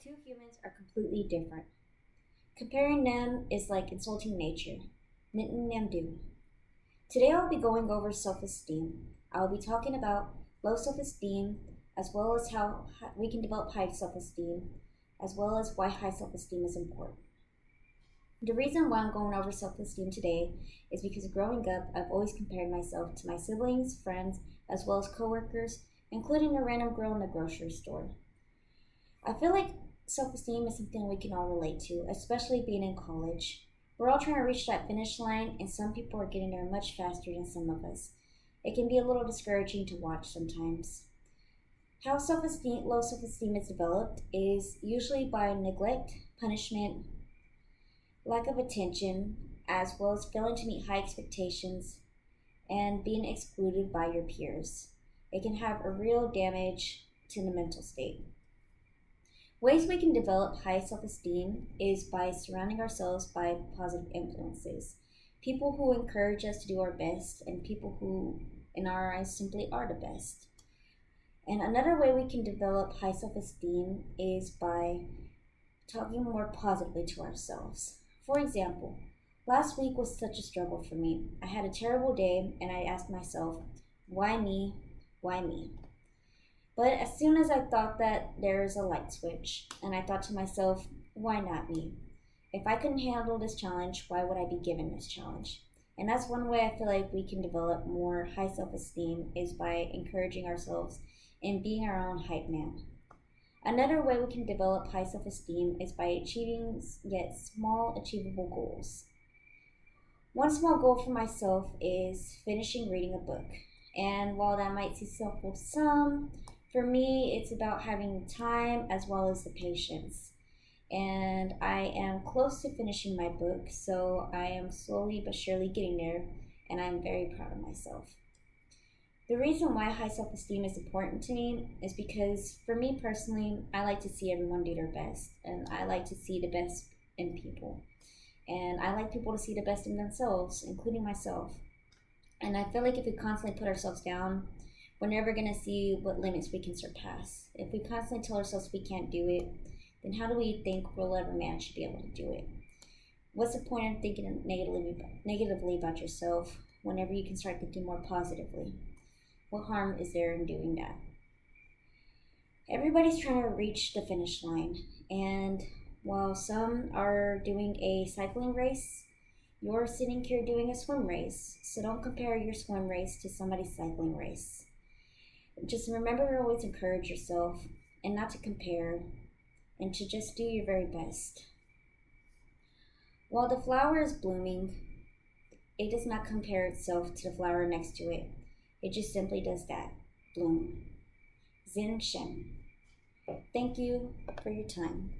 two humans are completely different. Comparing them is like insulting nature. Nitten them do. Today I'll be going over self-esteem. I'll be talking about low self-esteem as well as how we can develop high self-esteem as well as why high self-esteem is important. The reason why I'm going over self-esteem today is because growing up, I've always compared myself to my siblings, friends, as well as coworkers, including a random girl in the grocery store. I feel like self-esteem is something we can all relate to, especially being in college. We're all trying to reach that finish line, and some people are getting there much faster than some of us. It can be a little discouraging to watch sometimes. How low self-esteem is developed is usually by neglect, punishment, lack of attention, as well as failing to meet high expectations and being excluded by your peers. It can have a real damage to the mental state. Ways we can develop high self-esteem is by surrounding ourselves by positive influences. People who encourage us to do our best and people who, in our eyes, simply are the best. And another way we can develop high self-esteem is by talking more positively to ourselves. For example, last week was such a struggle for me. I had a terrible day and I asked myself, why me? Why me? But as soon as I thought that, there's a light switch, and I thought to myself, why not me? If I couldn't handle this challenge, why would I be given this challenge? And that's one way I feel like we can develop more high self-esteem is by encouraging ourselves and being our own hype man. Another way we can develop high self-esteem is by achieving yet small achievable goals. One small goal for myself is finishing reading a book. And while that might seem simple to some, for me, it's about having the time as well as the patience. And I am close to finishing my book, so I am slowly but surely getting there, and I'm very proud of myself. The reason why high self-esteem is important to me is because, for me personally, I like to see everyone do their best, and I like to see the best in people. And I like people to see the best in themselves, including myself. And I feel like if we constantly put ourselves down, we're never going to see what limits we can surpass. If we constantly tell ourselves we can't do it, then how do we think we'll ever manage to be able to do it? What's the point of thinking negatively about yourself whenever you can start thinking more positively? What harm is there in doing that? Everybody's trying to reach the finish line, and while some are doing a cycling race, you're sitting here doing a swim race. So don't compare your swim race to somebody's cycling race. Just remember to always encourage yourself and not to compare and to just do your very best. While the flower is blooming, it does not compare itself to the flower next to it. It just simply does that. Bloom. Zin Shen. Thank you for your time.